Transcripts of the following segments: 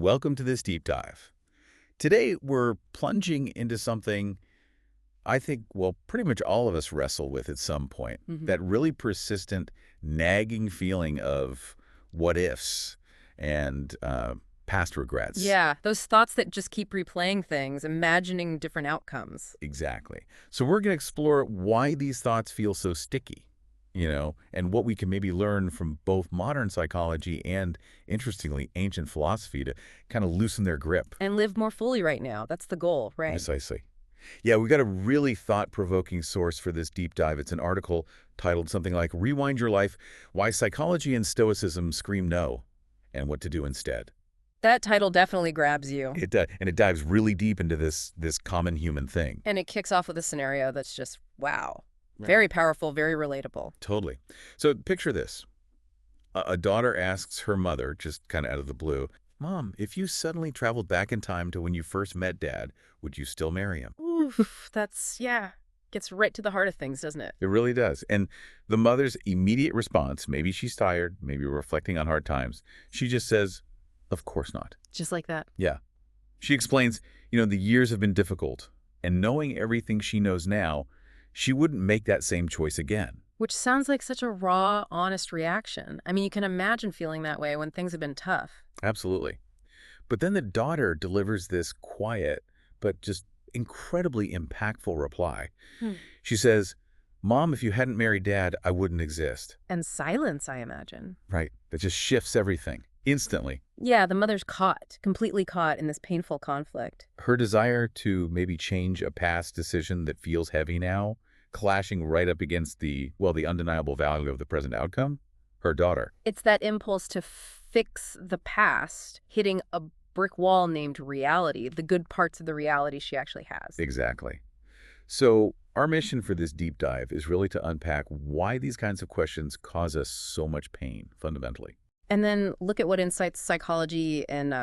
Welcome to this deep dive. Today, we're plunging into something I think, well, pretty much all of us wrestle with at some point. Hmm. That really persistent, nagging feeling of what ifs and past regrets. Yeah, those thoughts that just keep replaying things, imagining different outcomes. Exactly. So we're going to explore why these thoughts feel so sticky, and what we can maybe learn from both modern psychology and, interestingly, ancient philosophy to kind of loosen their grip. And live more fully right now. That's the goal, right? Precisely. Yeah, we got a really thought-provoking source for this deep dive. It's an article titled something like Rewind Your Life, Why Psychology and Stoicism Scream No, and What to Do Instead. That title definitely grabs you. And it dives really deep into this common human thing. And it kicks off with a scenario that's just, wow. Right. Very powerful, very relatable. Totally. So picture this. A daughter asks her mother, just kind of out of the blue, Mom, if you suddenly traveled back in time to when you first met Dad, would you still marry him? Oof, yeah, gets right to the heart of things, doesn't it? It really does. And the mother's immediate response, maybe she's tired, maybe reflecting on hard times, she just says, of course not. Just like that. Yeah. She explains, the years have been difficult, and knowing everything she knows now, she wouldn't make that same choice again. Which sounds like such a raw, honest reaction. I mean, you can imagine feeling that way when things have been tough. Absolutely. But then the daughter delivers this quiet, but just incredibly impactful reply. Hmm. She says, Mom, if you hadn't married Dad, I wouldn't exist. And silence, I imagine. Right. That just shifts everything instantly. Yeah, the mother's caught, completely caught in this painful conflict. Her desire to maybe change a past decision that feels heavy now, clashing right up against the undeniable value of the present outcome, her daughter. It's that impulse to fix the past, hitting a brick wall named reality, the good parts of the reality she actually has. Exactly. So our mission for this deep dive is really to unpack why these kinds of questions cause us so much pain, fundamentally. And then look at what insights psychology and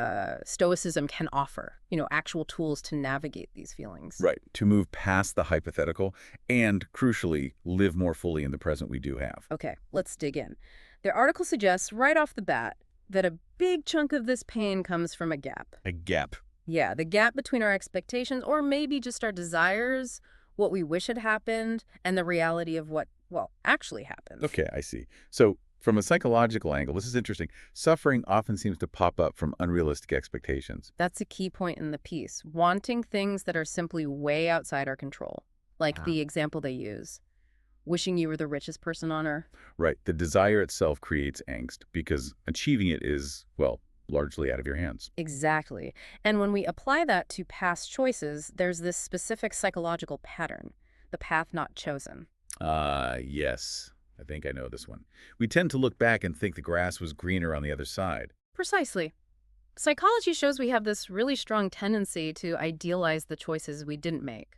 Stoicism can offer, actual tools to navigate these feelings. Right. To move past the hypothetical and, crucially, live more fully in the present we do have. Okay, let's dig in. Their article suggests right off the bat that a big chunk of this pain comes from a gap. A gap. Yeah, the gap between our expectations, or maybe just our desires, what we wish had happened, and the reality of what, actually happened. Okay, I see. So from a psychological angle, this is interesting. Suffering often seems to pop up from unrealistic expectations. That's a key point in the piece. Wanting things that are simply way outside our control. Like the example they use. Wishing you were the richest person on earth. Right. The desire itself creates angst because achieving it is, largely out of your hands. Exactly. And when we apply that to past choices, there's this specific psychological pattern. The path not chosen. Yes. I think I know this one. We tend to look back and think the grass was greener on the other side. Precisely. Psychology shows we have this really strong tendency to idealize the choices we didn't make.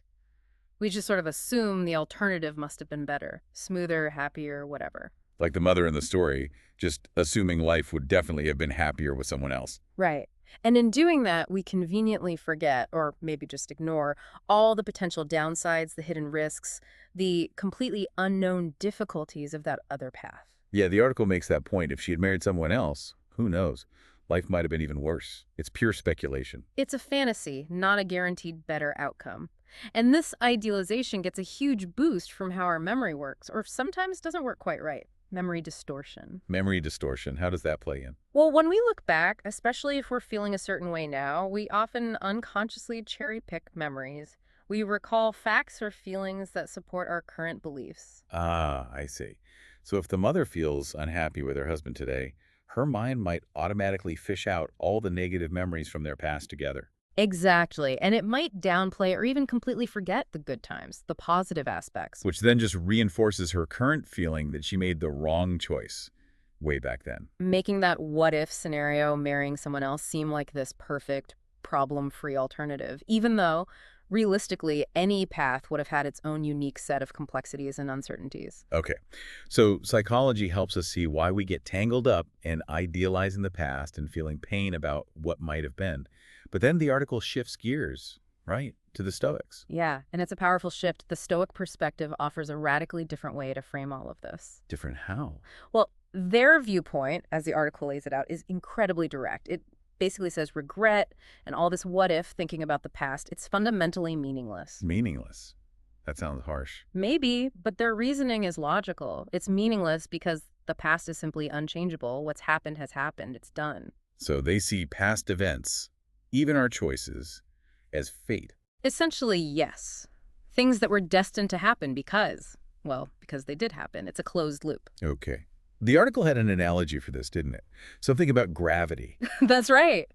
We just sort of assume the alternative must have been better, smoother, happier, whatever. Like the mother in the story, just assuming life would definitely have been happier with someone else. Right. And in doing that, we conveniently forget, or maybe just ignore, all the potential downsides, the hidden risks, the completely unknown difficulties of that other path. Yeah, the article makes that point. If she had married someone else, who knows? Life might have been even worse. It's pure speculation. It's a fantasy, not a guaranteed better outcome. And this idealization gets a huge boost from how our memory works, or sometimes doesn't work quite right. Memory distortion. Memory distortion, how does that play in? Well, when we look back, especially if we're feeling a certain way now, we often unconsciously cherry-pick memories. We recall facts or feelings that support our current beliefs. Ah, I see. So if the mother feels unhappy with her husband today, her mind might automatically fish out all the negative memories from their past together. Exactly. And it might downplay or even completely forget the good times, the positive aspects. Which then just reinforces her current feeling that she made the wrong choice way back then. Making that what-if scenario, marrying someone else, seem like this perfect, problem-free alternative, even though, realistically, any path would have had its own unique set of complexities and uncertainties. Okay, so psychology helps us see why we get tangled up in idealizing the past and feeling pain about what might have been. But then the article shifts gears, right, to the Stoics. Yeah, and it's a powerful shift. The Stoic perspective offers a radically different way to frame all of this. Different how? Well, their viewpoint, as the article lays it out, is incredibly direct. It basically says regret and all this what if thinking about the past, it's fundamentally meaningless. Meaningless. That sounds harsh. Maybe, but their reasoning is logical. It's meaningless because the past is simply unchangeable. What's happened has happened. It's done. So they see past events, even our choices, as fate. Essentially, yes. Things that were destined to happen because they did happen. It's a closed loop. Okay. The article had an analogy for this, didn't it? Something about gravity. That's right.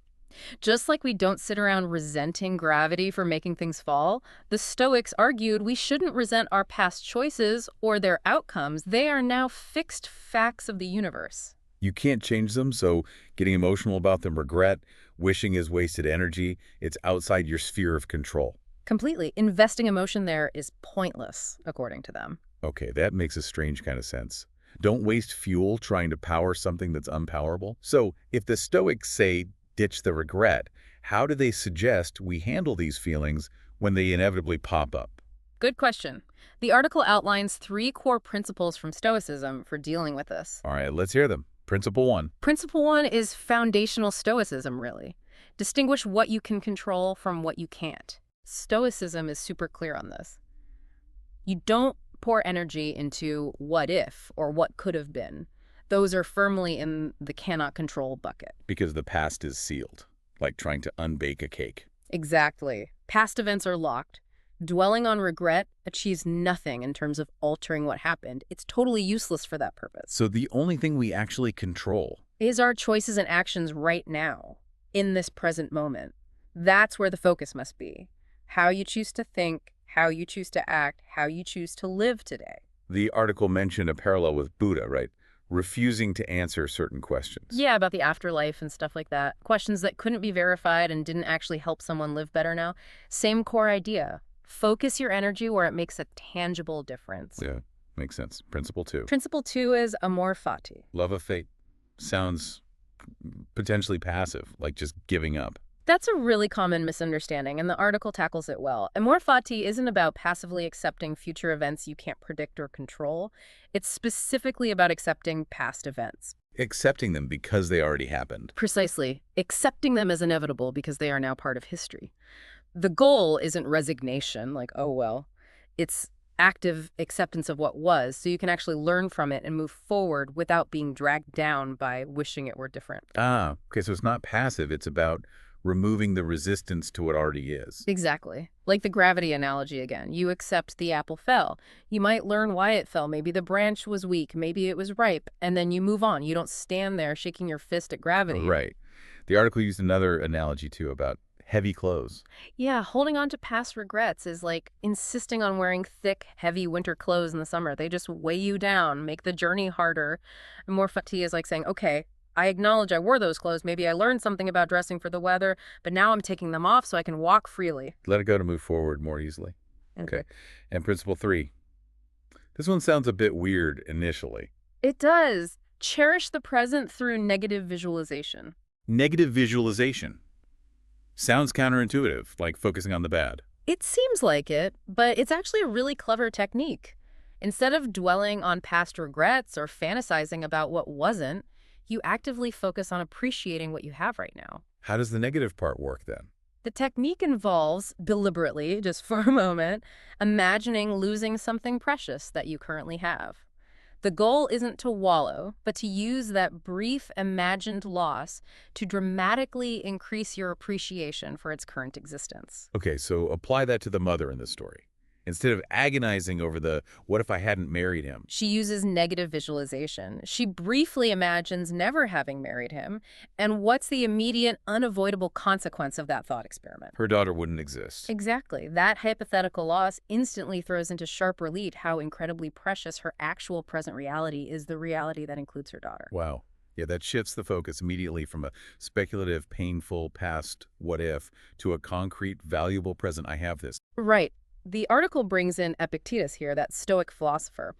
Just like we don't sit around resenting gravity for making things fall, the Stoics argued we shouldn't resent our past choices or their outcomes. They are now fixed facts of the universe. You can't change them, so getting emotional about them, regret, wishing is wasted energy. It's outside your sphere of control. Completely. Investing emotion there is pointless, according to them. Okay, that makes a strange kind of sense. Don't waste fuel trying to power something that's unpowerable. So if the Stoics say ditch the regret, how do they suggest we handle these feelings when they inevitably pop up? Good question. The article outlines 3 core principles from Stoicism for dealing with this. All right, let's hear them. Principle 1. Principle 1 is foundational Stoicism, really. Distinguish what you can control from what you can't. Stoicism is super clear on this. You don't pour energy into what if or what could have been. Those are firmly in the cannot control bucket. Because the past is sealed, like trying to unbake a cake. Exactly. Past events are locked. Dwelling on regret achieves nothing in terms of altering what happened. It's totally useless for that purpose. So the only thing we actually control Is our choices and actions right now, in this present moment. That's where the focus must be. How you choose to think, how you choose to act, how you choose to live today. The article mentioned a parallel with Buddha, right? Refusing to answer certain questions. Yeah, about the afterlife and stuff like that. Questions that couldn't be verified and didn't actually help someone live better now. Same core idea. Focus your energy where it makes a tangible difference. Yeah, makes sense. Principle 2. Principle 2 is amor fati. Love of fate. Sounds potentially passive, like just giving up. That's a really common misunderstanding, and the article tackles it well. Amor fati isn't about passively accepting future events you can't predict or control. It's specifically about accepting past events. Accepting them because they already happened. Precisely. Accepting them as inevitable because they are now part of history. The goal isn't resignation, like, oh, well. It's active acceptance of what was, so you can actually learn from it and move forward without being dragged down by wishing it were different. Ah, okay, so it's not passive. It's about removing the resistance to what already is. Exactly. Like the gravity analogy again. You accept the apple fell. You might learn why it fell. Maybe the branch was weak. Maybe it was ripe. And then you move on. You don't stand there shaking your fist at gravity. Right. The article used another analogy, too, about heavy clothes. Yeah, holding on to past regrets is like insisting on wearing thick, heavy winter clothes in the summer. They just weigh you down, make the journey harder. And more fatigue is like saying, okay, I acknowledge I wore those clothes. Maybe I learned something about dressing for the weather, but now I'm taking them off so I can walk freely. Let it go to move forward more easily. Okay. And principle 3. This one sounds a bit weird initially. It does. Cherish the present through negative visualization. Negative visualization. Sounds counterintuitive, like focusing on the bad. It seems like it, but it's actually a really clever technique. Instead of dwelling on past regrets or fantasizing about what wasn't, you actively focus on appreciating what you have right now. How does the negative part work then? The technique involves, deliberately, just for a moment, imagining losing something precious that you currently have. The goal isn't to wallow, but to use that brief imagined loss to dramatically increase your appreciation for its current existence. Okay, so apply that to the mother in this story. Instead of agonizing over the, what if I hadn't married him? She uses negative visualization. She briefly imagines never having married him, and what's the immediate, unavoidable consequence of that thought experiment? Her daughter wouldn't exist. Exactly. That hypothetical loss instantly throws into sharp relief how incredibly precious her actual present reality is, the reality that includes her daughter. Wow. Yeah, that shifts the focus immediately from a speculative, painful past what if to a concrete, valuable present I have this. Right. The article brings in Epictetus here, that Stoic philosopher.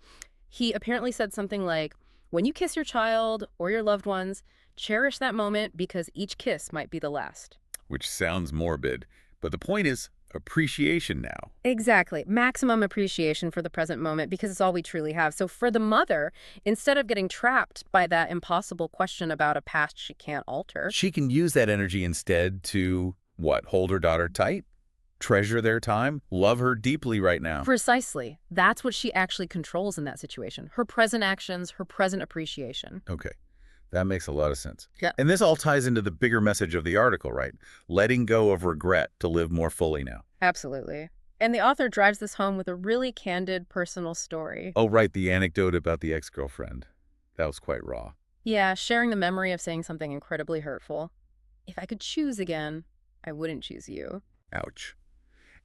He apparently said something like, when you kiss your child or your loved ones, cherish that moment because each kiss might be the last. Which sounds morbid, but the point is appreciation now. Exactly. Maximum appreciation for the present moment because it's all we truly have. So for the mother, instead of getting trapped by that impossible question about a past she can't alter, She can use that energy instead to, what, hold her daughter tight? Treasure their time? Love her deeply right now. precisely, that's what she actually controls in that situation. Her present actions, her present appreciation. Okay, that makes a lot of sense. Yeah. And this all ties into the bigger message of the article, right? Letting go of regret to live more fully now. Absolutely. And the author drives this home with a really candid personal story. Oh, right, the anecdote about the ex-girlfriend. That was quite raw. Yeah, sharing the memory of saying something incredibly hurtful. If I could choose again, I wouldn't choose you. Ouch.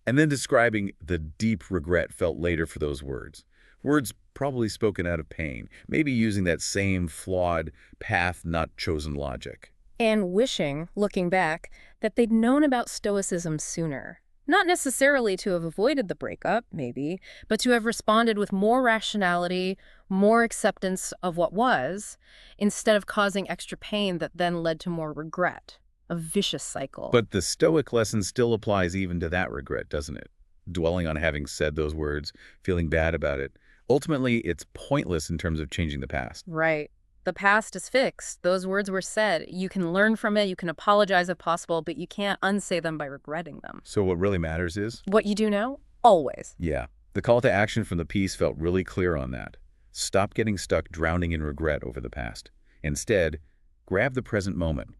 And then describing the deep regret felt later for those words. Words probably spoken out of pain, maybe using that same flawed path not chosen logic. And wishing, looking back, that they'd known about Stoicism sooner. Not necessarily to have avoided the breakup, maybe, but to have responded with more rationality, more acceptance of what was, instead of causing extra pain that then led to more regret. A vicious cycle. But the Stoic lesson still applies even to that regret, doesn't it? Dwelling on having said those words, feeling bad about it. Ultimately, it's pointless in terms of changing the past. Right. The past is fixed. Those words were said. You can learn from it, you can apologize if possible, but you can't unsay them by regretting them. So what really matters is? What you do now? Always. Yeah, the call to action from the piece felt really clear on that. Stop getting stuck drowning in regret over the past. Instead, grab the present moment.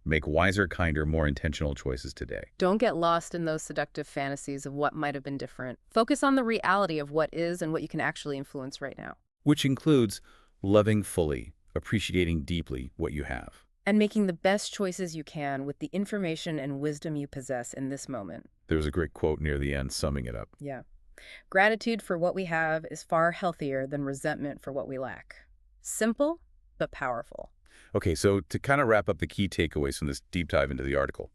Make wiser, kinder, more intentional choices today. Don't get lost in those seductive fantasies of what might have been different. Focus on the reality of what is and what you can actually influence right now. Which includes loving fully, appreciating deeply what you have. And making the best choices you can with the information and wisdom you possess in this moment. There's a great quote near the end summing it up. Yeah. Gratitude for what we have is far healthier than resentment for what we lack. Simple, but powerful. Okay, so to kind of wrap up the key takeaways from this deep dive into the article,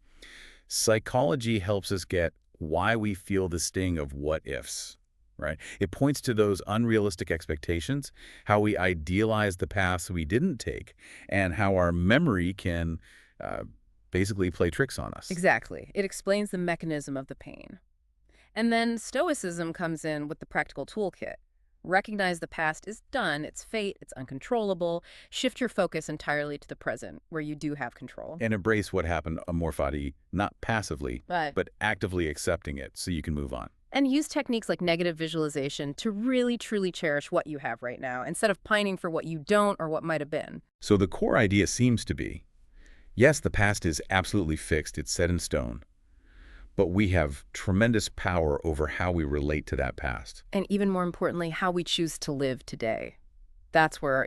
psychology helps us get why we feel the sting of what-ifs, right? It points to those unrealistic expectations, how we idealize the paths we didn't take, and how our memory can basically play tricks on us. Exactly. It explains the mechanism of the pain. And then Stoicism comes in with the practical toolkit. Recognize the past is done, it's fate, it's uncontrollable. Shift your focus entirely to the present, where you do have control. And embrace what happened, amor fati, not passively, But but actively accepting it so you can move on. And use techniques like negative visualization to really, truly cherish what you have right now, instead of pining for what you don't or what might have been. So the core idea seems to be, yes, the past is absolutely fixed, it's set in stone, but we have tremendous power over how we relate to that past. And even more importantly, how we choose to live today. That's where our